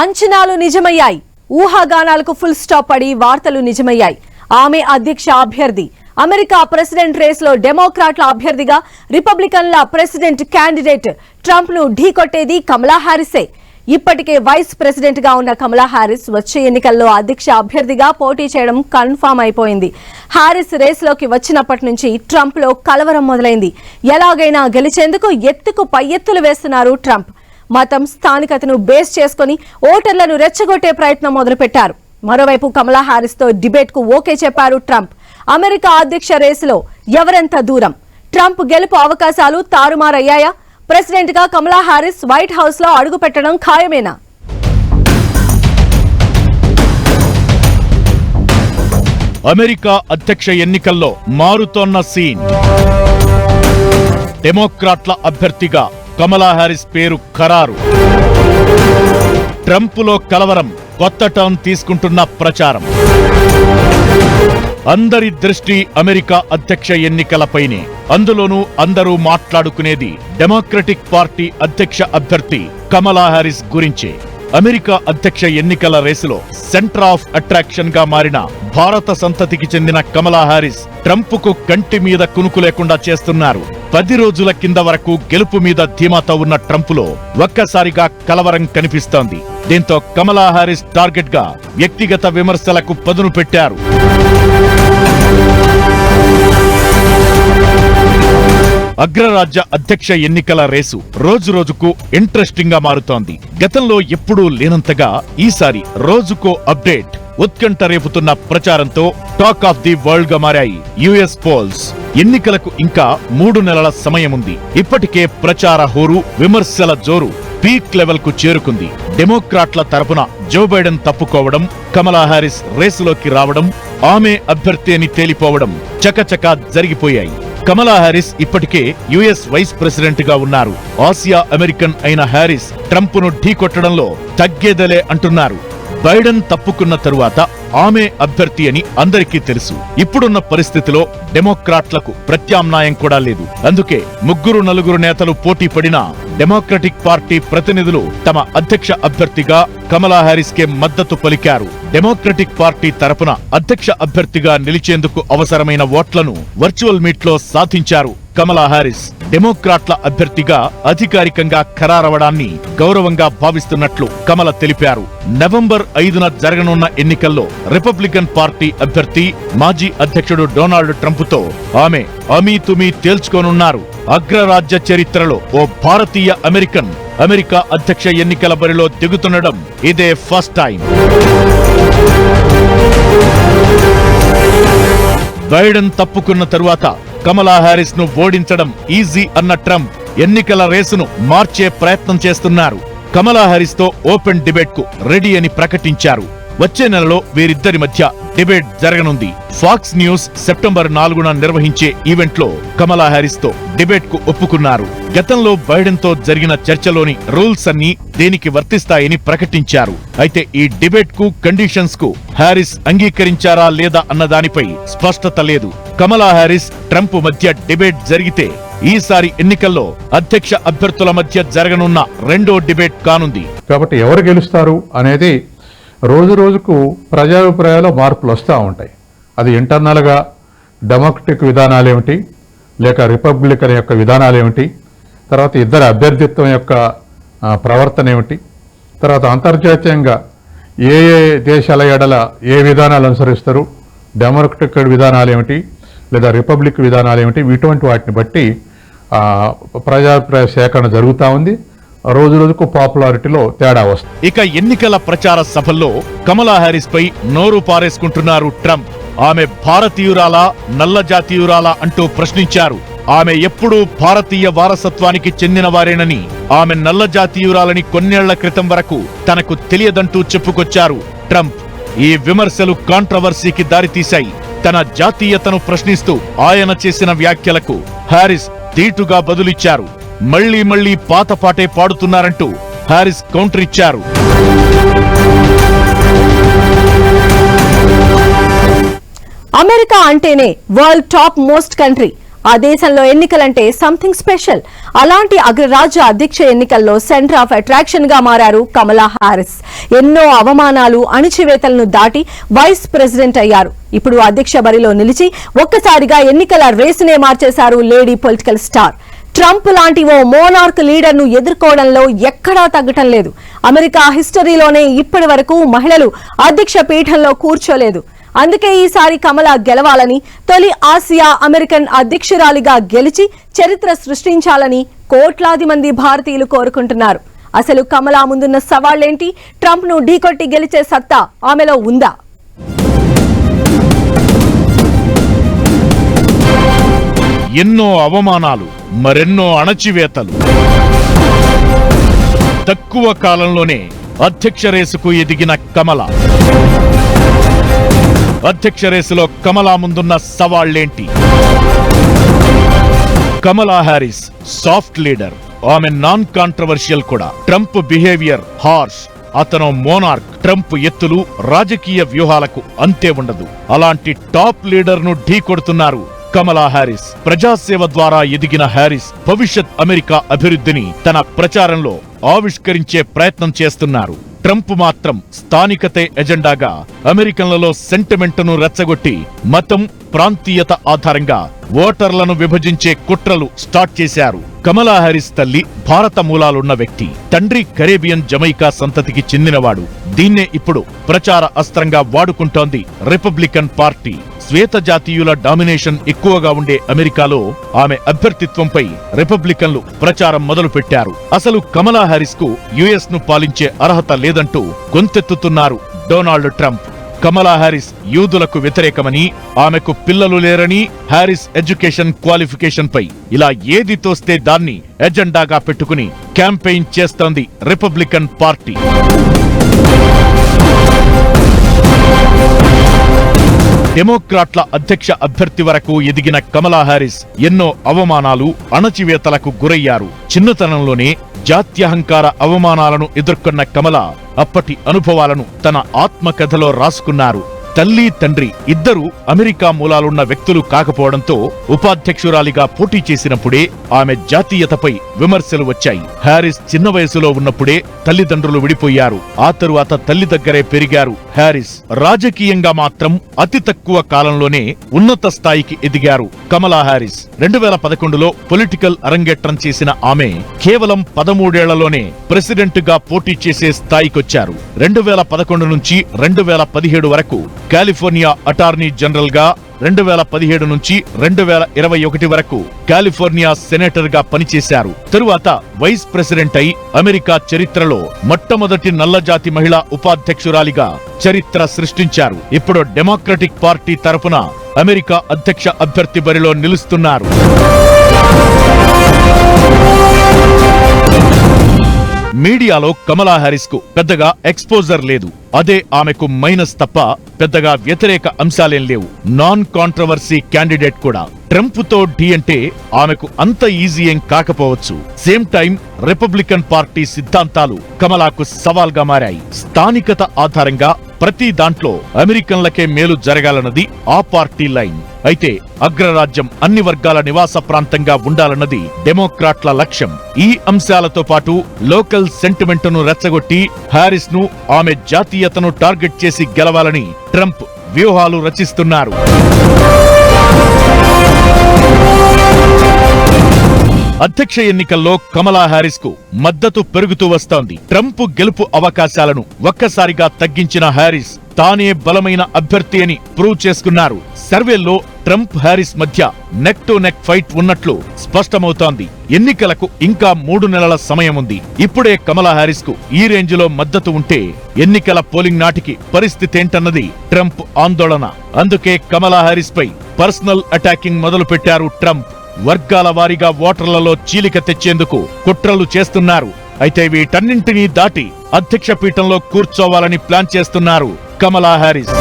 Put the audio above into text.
అంచనాలు నిజమయ్యాయి. ఊహాగానాలకు full stop పడి వార్తలు నిజమయ్యాయి. ఆమె అధ్యక్ష అభ్యర్థి. అమెరికా ప్రెసిడెంట్ రేస్లో డెమోక్రాట్ల అభ్యర్థిగా రిపబ్లికన్ల ప్రెసిడెంట్ క్యాండిడేట్ ట్రంప్ ను ఢీకొట్టేది కమలా హ్యారిసే. ఇప్పటికే వైస్ ప్రెసిడెంట్ గా ఉన్న కమలా హ్యారిస్ వచ్చే ఎన్నికల్లో అధ్యక్ష అభ్యర్థిగా పోటీ చేయడం కన్ఫర్మ్ అయిపోయింది. హ్యారిస్ రేసులోకి వచ్చినప్పటి నుంచి ట్రంప్ లో కలవరం మొదలైంది. ఎలాగైనా గెలిచేందుకు ఎత్తుకు పై ఎత్తులు వేస్తున్నారు ట్రంప్. మతం, స్థానికతను బేస్ చేసుకుని ఓటర్లను రెచ్చగొట్టే ప్రయత్నం మొదలుపెట్టారు. మరోవైపు కమలా హ్యారిస్ తో డిబేట్ కు ఓకే చెప్పారు ట్రంప్. అమెరికా అధ్యక్ష రేసులో ఎవరెంత దూరం? ట్రంప్ గెలుపు అవకాశాలు తారుమారయ్యాయా? ప్రెసిడెంట్ గా కమలా హ్యారిస్ వైట్ హౌస్ లో అడుగు పెట్టడం ఖాయమేనా? అమెరికా అధ్యక్ష ఎన్నికల్లో మారుతోన్న సీన్. డెమోక్రాట్ల అభ్యర్థిగా కమలా హ్యారిస్ పేరు ఖరారు. ట్రంపులో కలవరం, కొత్త టర్న్ తీసుకుంటున్న ప్రచారం. అందరి దృష్టి అమెరికా అధ్యక్ష ఎన్నికలపైనే. అందులోనూ అందరూ మాట్లాడుకునేది డెమోక్రటిక్ పార్టీ అధ్యక్ష అభ్యర్థి కమలా హ్యారిస్ గురించే. అమెరికా అధ్యక్ష ఎన్నికల రేసులో సెంటర్ ఆఫ్ అట్రాక్షన్ గా మారిన భారత సంతతికి చెందిన కమలా హ్యారిస్ ట్రంప్ కు కంటి మీద కునుకు లేకుండా చేస్తున్నారు. 10 రోజుల కింద వరకు గెలుపు మీద ధీమాతో ఉన్న ట్రంప్ లో ఒక్కసారిగా కలవరం కనిపిస్తోంది. దీంతో కమలా హ్యారిస్ టార్గెట్ గా వ్యక్తిగత విమర్శలకు పదును పెట్టారు. అగ్రరాజ్య అధ్యక్ష ఎన్నికల రేసు రోజు రోజుకు ఇంట్రెస్టింగ్ గా మారుతోంది. గతంలో ఎప్పుడూ లేనంతగా ఈసారి రోజుకో అప్డేట్, ఉత్కంఠ రేపుతున్న ప్రచారంతో టాక్ ఆఫ్ ది వరల్డ్ గా మారాయి యుఎస్ పోల్స్. ఎన్నికలకు ఇంకా 3 నెలల సమయముంది. ఇప్పటికే ప్రచార హోరు, విమర్శల జోరు పీక్ లెవెల్ కు చేరుకుంది. డెమోక్రాట్ల తరపున జో బైడెన్ తప్పుకోవడం, కమలా హ్యారిస్ రేసులోకి రావడం, ఆమె అభ్యర్థి అని తేలిపోవడం చకచకా జరిగిపోయాయి. కమలా హ్యారిస్ ఇప్పటికే యుఎస్ వైస్ ప్రెసిడెంట్ గా ఉన్నారు. ఆసియా అమెరికన్ అయిన హ్యారిస్ ట్రంప్ ను ఢీకొట్టడంలో తగ్గేదలే అంటున్నారు. బైడెన్ తప్పుకున్న తరువాత ఆమె అభ్యర్థి అని అందరికీ తెలుసు. ఇప్పుడున్న పరిస్థితిలో డెమోక్రాట్లకు ప్రత్యామ్నాయం కూడా లేదు. అందుకే 3-4 నేతలు పోటీ పడినా డెమోక్రటిక్ పార్టీ ప్రతినిధులు తమ అధ్యక్ష అభ్యర్థిగా కమలా హ్యారిస్ కే మద్దతు పలికారు. డెమోక్రటిక్ పార్టీ తరపున అధ్యక్ష అభ్యర్థిగా నిలిచేందుకు అవసరమైన ఓట్లను వర్చువల్ మీట్ లో సాధించారు కమలా హ్యారిస్. డెమోక్రాట్ల అభ్యర్థిగా అధికారికంగా ఖరారవడాన్ని గౌరవంగా భావిస్తున్నట్లు కమల తెలిపారు. నవంబర్ 5న జరగనున్న ఎన్నికల్లో రిపబ్లికన్ పార్టీ అభ్యర్థి మాజీ అధ్యక్షుడు డొనాల్డ్ ట్రంప్ తో ఆమె అమీతుమీ తేల్చుకోనున్నారు. అగ్రరాజ్య చరిత్రలో ఓ భారతీయ అమెరికన్ అమెరికా అధ్యక్ష ఎన్నికల బరిలో దిగుతుండడం ఇదే ఫస్ట్ టైం. బైడెన్ తప్పుకున్న తరువాత కమలా హ్యారిస్ ను ఓడించడం ఈజీ అన్న ట్రంప్ ఎన్నికల రేసును మార్చే ప్రయత్నం చేస్తున్నారు. కమలా హ్యారిస్ తో ఓపెన్ డిబేట్ కు రెడీ అని ప్రకటించారు. వచ్చే నెలలో వీరిద్దరి మధ్య డిబేట్ జరగనుంది. ఫాక్స్ న్యూస్ సెప్టెంబర్ 4న నిర్వహించే ఈవెంట్ లో కమలా హ్యారిస్ తో డిబేట్ కు ఒప్పుకున్నారు. గతంలో బైడెన్ తో జరిగిన చర్చలోని రూల్స్ అన్ని దీనికి వర్తిస్తాయని ప్రకటించారు. అయితే ఈ డిబేట్ కు, కండిషన్స్ కు హ్యారిస్ అంగీకరించారా లేదా అన్న దానిపై స్పష్టత లేదు. కమలా హ్యారిస్, ట్రంప్ మధ్య డిబేట్ జరిగితే ఈసారి ఎన్నికల్లో అధ్యక్ష అభ్యర్థుల మధ్య జరగనున్న రెండో డిబేట్ కానుంది. కాబట్టి ఎవరు గెలుస్తారు అనేది రోజు రోజుకు ప్రజాభిప్రాయాల్లో మార్పులు వస్తూ ఉంటాయి. అది ఇంటర్నల్గా డెమోక్రటిక్ విధానాలు ఏమిటి, లేక రిపబ్లికన్ యొక్క విధానాలు ఏమిటి, తర్వాత ఇద్దరు అభ్యర్థిత్వం యొక్క ప్రవర్తన ఏమిటి, తర్వాత అంతర్జాతీయంగా ఏ ఏ దేశాల ఎడల ఏ విధానాలు అనుసరిస్తారు, డెమోక్రటిక్ విధానాలు ఏమిటి లేదా రిపబ్లిక్ విధానాలు ఏమిటి, ఇటువంటి వాటిని బట్టి ప్రజాభిప్రాయ సేకరణ జరుగుతూ ఉంది. రోజు రోజుకు పాపులారిటీలో తేడా వస్తుంది. ఇక ఎన్నికల ప్రచార సభల్లో కమలా హ్యారిస్ పై నోరు పారేసుకుంటున్నారు ట్రంప్. ఆమె భారతీయురాలా, నల్ల జాతీయురాలా అంటూ ప్రశ్నించారు. ఆమె ఎప్పుడూ భారతీయ వారసత్వానికి చెందిన వారేనని, ఆమె నల్ల జాతీయురాలని కొన్నేళ్ల క్రితం వరకు తనకు తెలియదంటూ చెప్పుకొచ్చారు ట్రంప్. ఈ విమర్శలు కాంట్రవర్సీకి దారితీశాయి. తన జాతీయతను ప్రశ్నిస్తూ ఆయన చేసిన వ్యాఖ్యలకు హ్యారిస్ ధీటుగా బదులిచ్చారు. మళ్లీ పాత పాటే పాడుతున్నారంటూ హ్యారిస్ కౌంటర్ ఇచ్చారు. అమెరికా అంటేనే వరల్డ్ టాప్ మోస్ట్ కంట్రీ. ఆ దేశంలో ఎన్నికలంటే సంథింగ్ స్పెషల్. అలాంటి అగ్రరాజ్య అధ్యక్ష ఎన్నికల్లో సెంటర్ ఆఫ్ అట్రాక్షన్ గా మారారు కమలా హారిస్. ఎన్నో అవమానాలు, అణిచివేతలను దాటి వైస్ ప్రెసిడెంట్ అయ్యారు. ఇప్పుడు అధ్యక్ష బరిలో నిలిచి ఒక్కసారిగా ఎన్నికల రేసునే మార్చేశారు లేడీ పొలిటికల్ స్టార్. ట్రంప్ లాంటి ఓ మోనార్క్ లీడర్ ను ఎదుర్కోవడంలో ఎక్కడా తగ్గటం లేదు. అమెరికా హిస్టరీలోనే ఇప్పటి వరకు మహిళలు అధ్యక్ష పీఠంలో కూర్చోలేదు. అందుకే ఈసారి కమలా గెలవాలని, తొలి ఆసియా అమెరికన్ అధ్యక్షురాలిగా గెలిచి చరిత్ర సృష్టించాలని కోట్లాది మంది భారతీయులు కోరుకుంటున్నారు. అసలు కమలా ముందున్న సవాళ్లేంటి? ట్రంప్ ను ఢీకొట్టి గెలిచే సత్తా ఆమెలో ఉందా? ఎన్నో అవమానాలు, మరెన్నో అణచివేతలు. తక్కువ కాలంలోనే అధ్యక్ష రేసుకు ఎదిగిన కమల. అధ్యక్ష రేసులో కమలా ముందున్న సవాళ్లేంటి? కమలా హారిస్ సాఫ్ట్ లీడర్. ఆమె నాన్ కాంట్రవర్షియల్ కూడా. Trump behaviour harsh. అతను మోనార్క్. ట్రంప్ ఎత్తులు, రాజకీయ వ్యూహాలకు అంతే ఉండదు. అలాంటి టాప్ లీడర్ ను ఢీ కొడుతున్నారు కమలా హారిస్. ప్రజాసేవ ద్వారా ఎదిగిన హారిస్ భవిష్యత్ అమెరికా అభివృద్ధిని తన ప్రచారంలో ఆవిష్కరించే ప్రయత్నం చేస్తున్నారు. ట్రంప్ మాత్రం స్థానికతే ఎజెండాగా అమెరికన్లలో సెంటిమెంట్ను రెచ్చగొట్టి మతం, ప్రాంతీయత ఆధారంగా ఓటర్లను విభజించే కుట్రలు స్టార్ట్ చేశారు. కమలా హారిస్ తల్లి భారత మూలాలున్న వ్యక్తి. తండ్రి కరేబియన్, జమైకా సంతతికి చెందినవాడు. దీన్నే ఇప్పుడు ప్రచార అస్త్రంగా వాడుకుంటోంది రిపబ్లికన్ పార్టీ. శ్వేత జాతీయుల డామినేషన్ ఎక్కువగా ఉండే అమెరికాలో ఆమె అభ్యర్థిత్వంపై రిపబ్లికన్లు ప్రచారం మొదలుపెట్టారు. అసలు కమలా హారిస్ కు యుఎస్ ను పాలించే అర్హత లేదంటూ గొంతెత్తుతున్నారు డొనాల్డ్ ట్రంప్. కమలా హారిస్ యూదులకు వ్యతిరేకమని, ఆమెకు పిల్లలు లేరని, హారిస్ ఎడ్యుకేషన్ క్వాలిఫికేషన్ పై ఇలా ఏది తోస్తే దాన్ని ఎజెండాగా పెట్టుకుని క్యాంపెయిన్ చేస్తోంది రిపబ్లికన్ పార్టీ. డెమోక్రాట్ల అధ్యక్ష అభ్యర్థి వరకు ఎదిగిన కమలా హారిస్ ఎన్నో అవమానాలు, అణచివేతలకు గురయ్యారు. చిన్నతనంలోనే జాత్యహంకార అవమానాలను ఎదుర్కొన్న కమల అప్పటి అనుభవాలను తన ఆత్మకథలో రాసుకున్నారు. తల్లి, తండ్రి ఇద్దరూ అమెరికా మూలాలున్న వ్యక్తులు కాకపోవడంతో ఉపాధ్యక్షురాలిగా పోటీ చేసినప్పుడే ఆమె జాతీయతపై విమర్శలు వచ్చాయి. హారిస్ చిన్న వయసులో ఉన్నప్పుడే తల్లిదండ్రులు విడిపోయారు. ఆ తరువాత తల్లి దగ్గరే పెరిగారు హారిస్. రాజకీయంగా మాత్రం అతి తక్కువ కాలంలోనే ఉన్నత స్థాయికి ఎదిగారు కమలా హారిస్. 2011లో పొలిటికల్ అరంగేట్రం చేసిన ఆమె కేవలం 13 ఏళ్లలోనే ప్రెసిడెంట్ గా పోటీ చేసే స్థాయికొచ్చారు. 2011 నుంచి 2017 వరకు కాలిఫోర్నియా అటార్నీ జనరల్ గా, 2017 నుంచి 2021 వరకు కాలిఫోర్నియా సెనేటర్ గా పనిచేశారు. తరువాత వైస్ ప్రెసిడెంట్ అయి అమెరికా చరిత్రలో మొట్టమొదటి నల్లజాతి మహిళా ఉపాధ్యక్షురాలిగా చరిత్ర సృష్టించారు. ఇప్పుడు డెమోక్రటిక్ పార్టీ తరపున అమెరికా అధ్యక్ష అభ్యర్థి బరిలో నిలుస్తున్నారు. మీడియాలో కమలా హారిస్ కు పెద్దగా ఎక్స్పోజర్ లేదు. అదే ఆమెకు మైనస్ తప్ప పెద్దగా వ్యతిరేక అంశాలేం లేవు. నాన్ కాంట్రవర్సీ క్యాండిడేట్ కూడా. ట్రంప్ తో ఢీ అంటే ఆమెకు అంత ఈజీ ఏం కాకపోవచ్చు. సేమ్ టైం రిపబ్లికన్ పార్టీ సిద్ధాంతాలు కమలాకు సవాల్గా మారాయి. స్థానికత ఆధారంగా ప్రతి దాంట్లో అమెరికన్లకే మేలు జరగాలన్నది ఆ పార్టీ లైన్. అయితే అగ్రరాజ్యం అన్ని వర్గాల నివాస ప్రాంతంగా ఉండాలన్నది డెమోక్రాట్ల లక్ష్యం. ఈ అంశాలతో పాటు లోకల్ సెంటిమెంట్ ను రెచ్చగొట్టి హారిస్ ను, ఆమె జాతీయతను టార్గెట్ చేసి గెలవాలని ట్రంప్ వ్యూహాలు రచిస్తున్నారు. అధ్యక్ష ఎన్నికల్లో కమలా హారిస్ కు మద్దతు పెరుగుతూ వస్తోంది. ట్రంప్ గెలుపు అవకాశాలను ఒక్కసారిగా తగ్గించిన హారిస్ తానే బలమైన అభ్యర్థి అని ప్రూవ్ చేసుకున్నారు. సర్వేల్లో ట్రంప్ హారిస్ మధ్య నెక్ టు నెక్ ఫైట్ ఉన్నట్లు స్పష్టమవుతోంది. ఎన్నికలకు ఇంకా 3 నెలల సమయం ఉంది. ఇప్పుడే కమలా హారిస్ కు ఈ రేంజ్ లో మద్దతు ఉంటే ఎన్నికల పోలింగ్ నాటికి పరిస్థితేంటన్నది ట్రంప్ ఆందోళన. అందుకే కమలా హారిస్ పై పర్సనల్ అటాకింగ్ మొదలు పెట్టారు ట్రంప్. వర్గాల వారీగా ఓటర్లలో చీలిక తెచ్చేందుకు కుట్రలు చేస్తున్నారు. అయితే వీటన్నింటినీ దాటి అధ్యక్ష పీఠంలో కూర్చోవాలని ప్లాన్ చేస్తున్నారు కమలా హారిస్.